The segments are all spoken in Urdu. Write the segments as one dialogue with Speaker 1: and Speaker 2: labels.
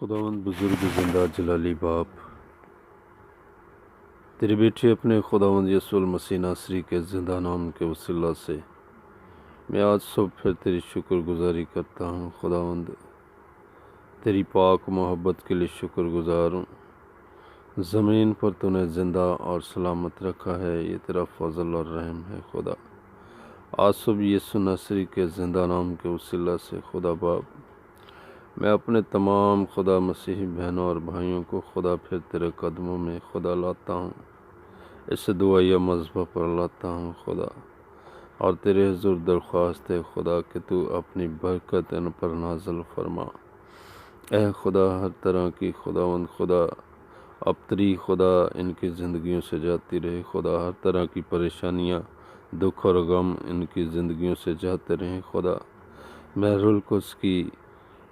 Speaker 1: خداوند بزرگ زندہ جلالی باپ، تیرے بیٹے اپنے خداوند یسوع المسیح ناصری کے زندہ نام کے وسیلہ سے میں آج صبح پھر تیری شکر گزاری کرتا ہوں۔ خداوند تیری پاک محبت کے لیے شکر گزار ہوں۔ زمین پر تو نے زندہ اور سلامت رکھا ہے، یہ تیرا فضل اور رحم ہے خدا۔ آج صبح یسوع ناصری کے زندہ نام کے وسیلہ سے خدا باپ، میں اپنے تمام خدا مسیحی بہنوں اور بھائیوں کو خدا پھر تیرے قدموں میں خدا لاتا ہوں، اس دعائیہ مذبح پر لاتا ہوں خدا، اور تیرے حضور درخواست ہے خدا کہ تو اپنی برکت ان پر نازل فرما۔ اے خدا، ہر طرح کی خداوند خدا ابتری خدا ان کی زندگیوں سے جاتی رہے خدا، ہر طرح کی پریشانیاں، دکھ اور غم ان کی زندگیوں سے جاتے رہیں خدا۔ میں روح القدس کی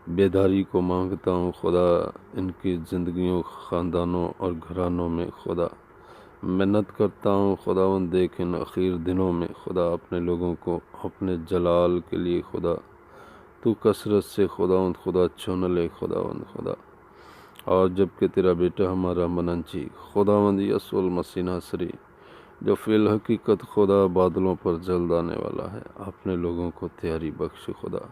Speaker 1: بیداری کو مانگتا ہوں خدا، ان کی زندگیوں، خاندانوں اور گھرانوں میں خدا۔ منت کرتا ہوں خداوند، دیکھ ان اخیر دنوں میں خدا اپنے لوگوں کو اپنے جلال کے لیے خدا تو کثرت سے خداوند خدا چن لے خداوند خدا۔ اور جب کہ تیرا بیٹا ہمارا مننجی خداوند یسوع المسیح ناصری جو فی الحقیقت خدا بادلوں پر جلد آنے والا ہے، اپنے لوگوں کو تیاری بخش خدا۔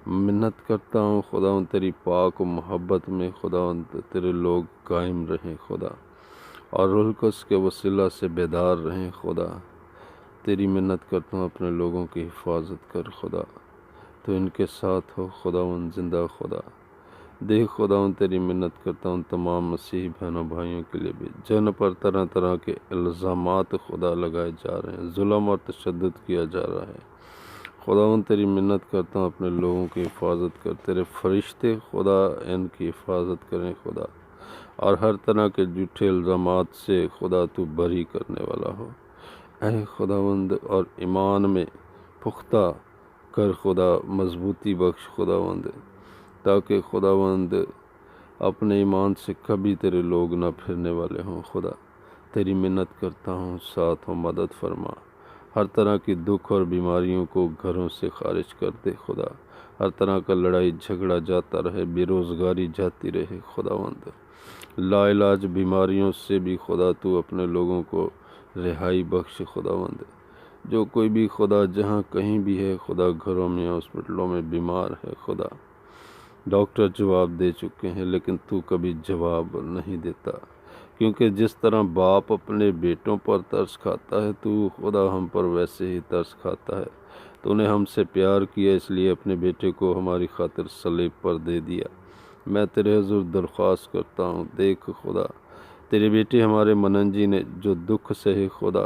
Speaker 1: منت کرتا ہوں خداوند، تیری پاک و محبت میں خداوند تیرے لوگ قائم رہیں خدا، اور روح القدس کے وسیلہ سے بیدار رہیں خدا۔ تیری منت کرتا ہوں، اپنے لوگوں کی حفاظت کر خدا، تو ان کے ساتھ ہو خداوند زندہ خدا۔ دیکھ خداوند، تیری منت کرتا ہوں تمام مسیحی بہنوں بھائیوں کے لیے بھی جن پر طرح طرح کے الزامات خدا لگائے جا رہے ہیں، ظلم اور تشدد کیا جا رہا ہے خداوند، تیری منت کرتا ہوں اپنے لوگوں کی حفاظت کر، تیرے فرشتے خدا ان کی حفاظت کریں خدا، اور ہر طرح کے جھوٹے الزامات سے خدا تو بری کرنے والا ہو۔ اے خداوند، اور ایمان میں پختہ کر خدا، مضبوطی بخش خداوند، تاکہ خداوند اپنے ایمان سے کبھی تیرے لوگ نہ پھرنے والے ہوں خدا۔ تیری منت کرتا ہوں، ساتھ ہو، مدد فرما، ہر طرح کی دکھ اور بیماریوں کو گھروں سے خارج کر دے خدا، ہر طرح کا لڑائی جھگڑا جاتا رہے، بے روزگاری جاتی رہے خداوند، لا علاج بیماریوں سے بھی خدا تو اپنے لوگوں کو رہائی بخش خداوند۔ جو کوئی بھی خدا جہاں کہیں بھی ہے خدا، گھروں میں، ہاسپٹلوں میں بیمار ہے خدا، ڈاکٹر جواب دے چکے ہیں لیکن تو کبھی جواب نہیں دیتا، کیونکہ جس طرح باپ اپنے بیٹوں پر ترس کھاتا ہے، تو خدا ہم پر ویسے ہی ترس کھاتا ہے۔ تو نے ہم سے پیار کیا، اس لیے اپنے بیٹے کو ہماری خاطر صلیب پر دے دیا۔ میں تیرے حضور درخواست کرتا ہوں، دیکھ خدا، تیرے بیٹے ہمارے مننجی نے جو دکھ سہے خدا،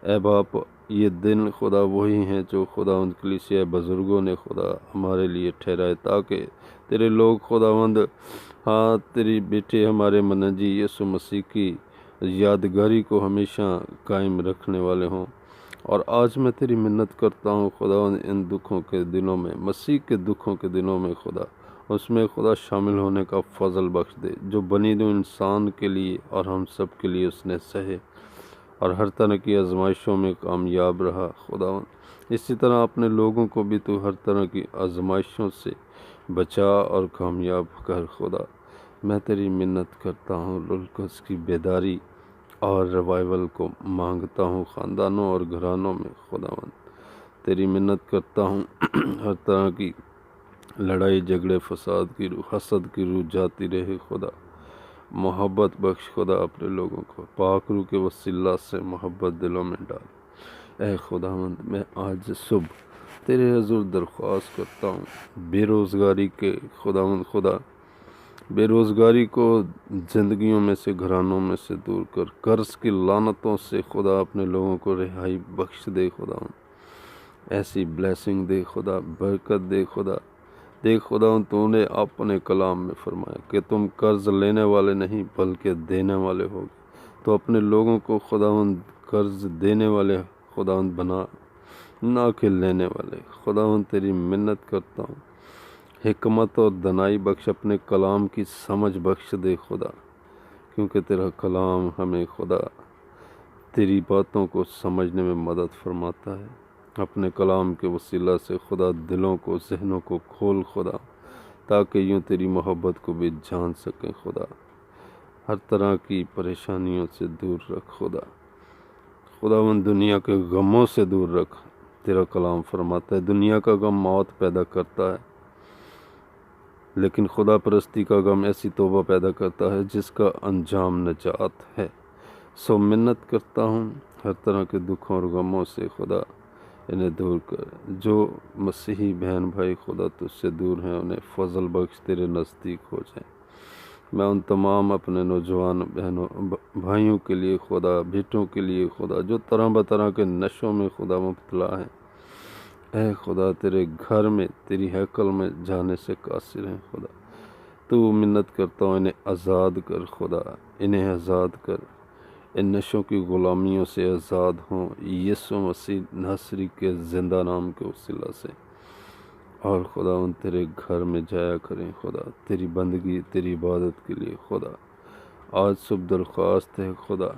Speaker 1: اے باپ، یہ دن خدا وہی ہیں جو خدا ان کلیسیا بزرگوں نے خدا ہمارے لیے ٹھہرائے، تاکہ تیرے لوگ خداوند، ہاں، تیری بیٹے ہمارے مننجی یسوع مسیح کی یادگاری کو ہمیشہ قائم رکھنے والے ہوں۔ اور آج میں تیری منت کرتا ہوں خداوند، ان دکھوں کے دنوں میں، مسیح کے دکھوں کے دنوں میں خدا، اس میں خدا شامل ہونے کا فضل بخش دے جو بنی دو انسان کے لیے اور ہم سب کے لیے اس نے سہے، اور ہر طرح کی آزمائشوں میں کامیاب رہا خداوند۔ اسی طرح اپنے لوگوں کو بھی تو ہر طرح کی آزمائشوں سے بچا اور کامیاب کر خدا۔ میں تیری منت کرتا ہوں، روح القدس کی بیداری اور ریوائول کو مانگتا ہوں خاندانوں اور گھرانوں میں خداوند۔ تیری منت کرتا ہوں ہر طرح کی لڑائی جھگڑے فساد کی روح، حسد کی روح جاتی رہے خدا، محبت بخش خدا، اپنے لوگوں کو پاک روح کے وسیلہ سے محبت دلوں میں ڈال۔ اے خداوند، میں آج صبح تیرے حضور درخواست کرتا ہوں، بے روزگاری کے خداوند خدا، بے روزگاری کو زندگیوں میں سے، گھرانوں میں سے دور کر، قرض کی لعنتوں سے خدا اپنے لوگوں کو رہائی بخش دے خداوند، ایسی بلیسنگ دے خدا، برکت دے خدا۔ دیکھ خداوند، تو نے اپنے کلام میں فرمایا کہ تم قرض لینے والے نہیں بلکہ دینے والے ہوگے، تو اپنے لوگوں کو خداوند قرض دینے والے خداوند بنا، نہ کہ لینے والے خداوند۔ تیری منت کرتا ہوں، حکمت اور دانائی بخش، اپنے کلام کی سمجھ بخش دے خدا، کیونکہ تیرا کلام ہمیں خدا تیری باتوں کو سمجھنے میں مدد فرماتا ہے۔ اپنے کلام کے وسیلہ سے خدا دلوں کو، ذہنوں کو کھول خدا، تاکہ یوں تیری محبت کو بھی جان سکیں خدا۔ ہر طرح کی پریشانیوں سے دور رکھ خدا۔ خداوند دنیا کے غموں سے دور رکھ۔ تیرا کلام فرماتا ہے دنیا کا غم موت پیدا کرتا ہے، لیکن خدا پرستی کا غم ایسی توبہ پیدا کرتا ہے جس کا انجام نجات ہے۔ سو منت کرتا ہوں ہر طرح کے دکھوں اور غموں سے خدا انہیں دور کر۔ جو مسیحی بہن بھائی خدا تجھ سے دور ہیں انہیں فضل بخش تیرے نزدیک ہو جائیں۔ میں ان تمام اپنے نوجوان بہنوں بھائیوں کے لیے خدا، بیٹوں کے لیے خدا جو طرح بطرح کے نشوں میں خدا مبتلا ہیں، اے خدا تیرے گھر میں، تیری ہیکل میں جانے سے قاصر ہیں خدا۔ تو منت کرتا ہوں انہیں آزاد کر خدا، انہیں آزاد کر، ان نشوں کی غلامیوں سے آزاد ہوں یسوع مسیح ناصری کے زندہ نام کے وسیلہ سے۔ اور خدا ان تیرے گھر میں جایا کریں خدا، تیری بندگی، تیری عبادت کے لیے خدا۔ آج صبح درخواست ہے خدا،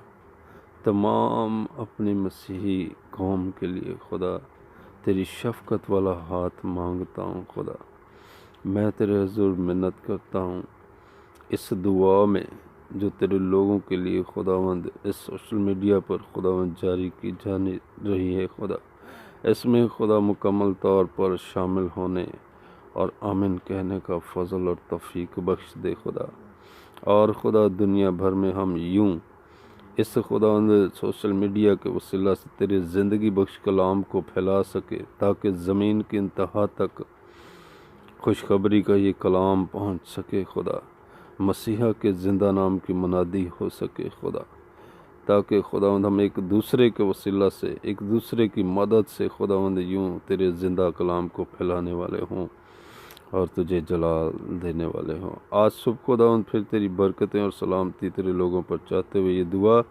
Speaker 1: تمام اپنی مسیحی قوم کے لیے خدا تیری شفقت والا ہاتھ مانگتا ہوں خدا۔ میں تیرے حضور منت کرتا ہوں اس دعا میں جو تیرے لوگوں کے لیے خداوند اس سوشل میڈیا پر خداوند جاری کی جانی رہی ہے خدا، اس میں خدا مکمل طور پر شامل ہونے اور آمین کہنے کا فضل اور توفیق بخش دے خدا۔ اور خدا دنیا بھر میں ہم یوں اس خداوند سوشل میڈیا کے وسیلہ سے تیرے زندگی بخش کلام کو پھیلا سکے تاکہ زمین کی انتہا تک خوشخبری کا یہ کلام پہنچ سکے خدا، مسیحا کے زندہ نام کی منادی ہو سکے خدا، تاکہ خداوند ہم ایک دوسرے کے وسیلہ سے، ایک دوسرے کی مدد سے خداوند یوں تیرے زندہ کلام کو پھیلانے والے ہوں اور تجھے جلال دینے والے ہوں۔ آج صبح خداوند پھر تیری برکتیں اور سلامتی تیرے لوگوں پر چاہتے ہوئے یہ دعا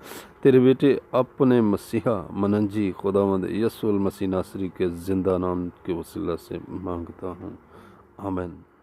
Speaker 1: تیرے بیٹے اپنے مسیحا مننجی خداوند یسوع المسیح ناصری کے زندہ نام کے وسیلہ سے مانگتا ہوں، آمین۔